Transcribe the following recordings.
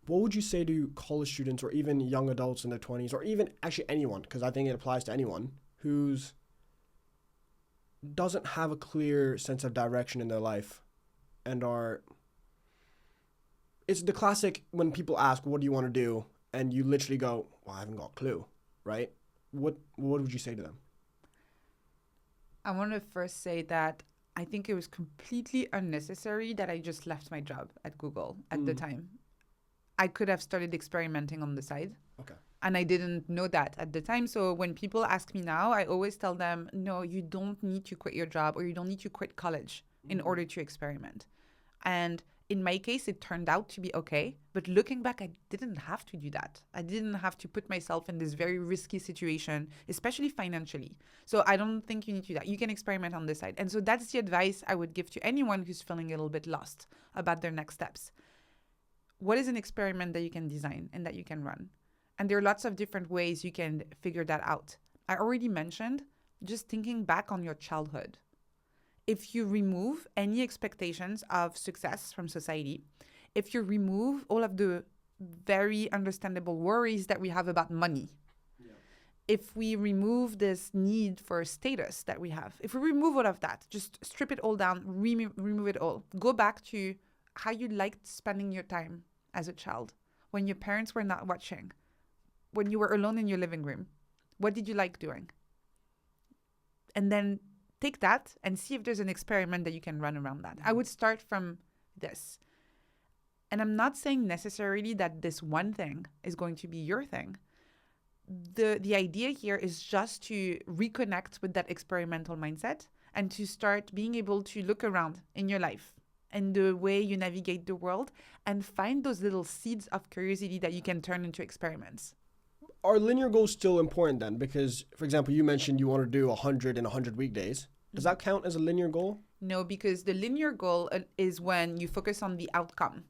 what would you say to college students or even young adults in their 20s or even actually anyone, because I think it applies to anyone who's doesn't have a clear sense of direction in their life and are it's the classic when people ask what do you want to do and you literally go, well, I haven't got a clue, right? What would you say to them? I want to first say that I think it was completely unnecessary that I just left my job at Google at the time. I could have started experimenting on the side. Okay. And I didn't know that at the time. So when people ask me now, I always tell them, no, you don't need to quit your job or you don't need to quit college in order to experiment. And in my case, it turned out to be okay. But looking back, I didn't have to do that. I didn't have to put myself in this very risky situation, especially financially. So I don't think you need to do that. You can experiment on this side. And so that's the advice I would give to anyone who's feeling a little bit lost about their next steps. What is an experiment that you can design and that you can run? And there are lots of different ways you can figure that out. I already mentioned just thinking back on your childhood. If you remove any expectations of success from society, if you remove all of the very understandable worries that we have about money, if we remove this need for status that we have, if we remove all of that, just strip it all down, remove it all, go back to how you liked spending your time as a child, when your parents were not watching, when you were alone in your living room, what did you like doing? And then take that and see if there's an experiment that you can run around that. I would start from this. And I'm not saying necessarily that this one thing is going to be your thing. The idea here is just to reconnect with that experimental mindset and to start being able to look around in your life and the way you navigate the world and find those little seeds of curiosity that you can turn into experiments. Are linear goals still important then? Because, for example, you mentioned you want to do 100 in 100 weekdays. Does that count as a linear goal? No, because the linear goal is when you focus on the outcome.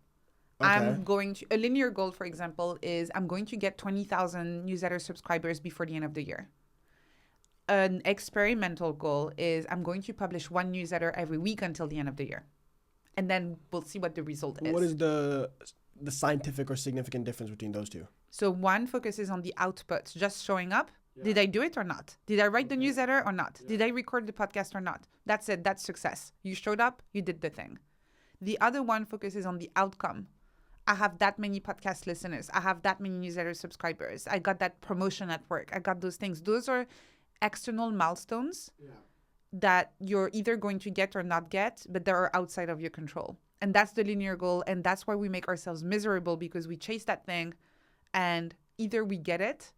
Okay. A linear goal, for example, is I'm going to get 20,000 newsletter subscribers before the end of the year. An experimental goal is I'm going to publish one newsletter every week until the end of the year. And then we'll see what the result is. What is the scientific or significant difference between those two? So one focuses on the output, just showing up. Yeah. Did I do it or not? Did I write the newsletter or not? Yeah. Did I record the podcast or not? That's it. That's success. You showed up. You did the thing. The other one focuses on the outcome. I have that many podcast listeners. I have that many newsletter subscribers. I got that promotion at work. I got those things. Those are external milestones that you're either going to get or not get, but they are outside of your control. And that's the linear goal. And that's why we make ourselves miserable, because we chase that thing and either we get it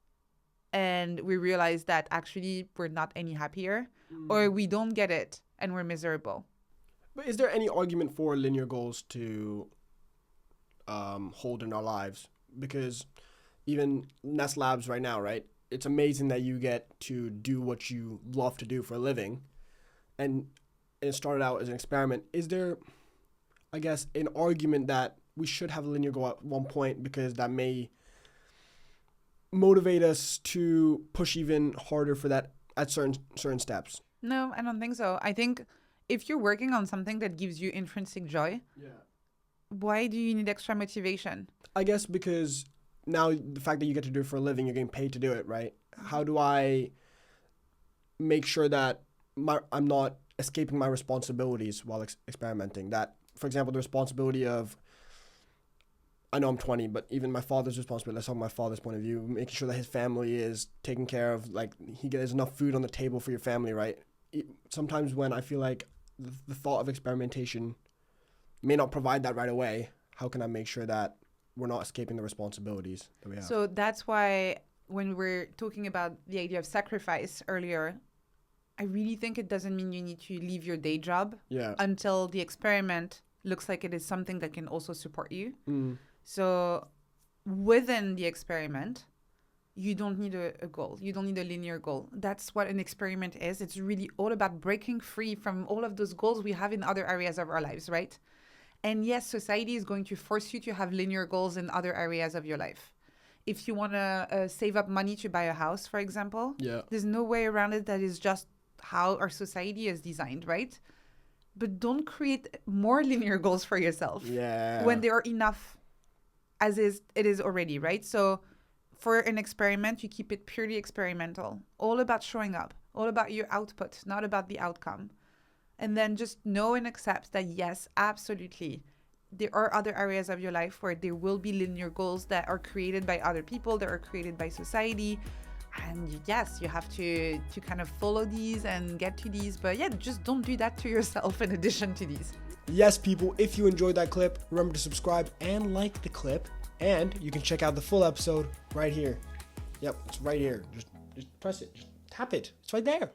and we realize that actually we're not any happier, or we don't get it and we're miserable. But is there any argument for linear goals to hold in our lives? Because even Nest Labs right now, right? It's amazing that you get to do what you love to do for a living. And it started out as an experiment. Is there, I guess, an argument that we should have a linear goal at one point because that may motivate us to push even harder for that at certain steps? No, I don't think so. I think if you're working on something that gives you intrinsic joy, why do you need extra motivation? I guess because now the fact that you get to do it for a living, you're getting paid to do it, right? How do I make sure that I'm not escaping my responsibilities while experimenting? That, for example, the responsibility of, I know I'm 20, but even my father's responsibility, let's talk about my father's point of view, making sure that his family is taken care of, like there's enough food on the table for your family, right? Sometimes when I feel like the thought of experimentation may not provide that right away, how can I make sure that we're not escaping the responsibilities that we have? So that's why when we're talking about the idea of sacrifice earlier, I really think it doesn't mean you need to leave your day job until the experiment looks like it is something that can also support you. So within the experiment, you don't need a goal. You don't need a linear goal. That's what an experiment is. It's really all about breaking free from all of those goals we have in other areas of our lives, right? And yes, society is going to force you to have linear goals in other areas of your life. If you want to save up money to buy a house, for example, there's no way around it. That is just how our society is designed, right? But don't create more linear goals for yourself when there are enough as is it is already, right? So for an experiment, you keep it purely experimental, all about showing up, all about your output, not about the outcome. And then just know and accept that, yes, absolutely, there are other areas of your life where there will be linear goals that are created by other people, that are created by society. And yes, you have to kind of follow these and get to these. But yeah, just don't do that to yourself in addition to these. Yes, people, if you enjoyed that clip, remember to subscribe and like the clip. And you can check out the full episode right here. Yep, it's right here. Just press it. Just tap it. It's right there.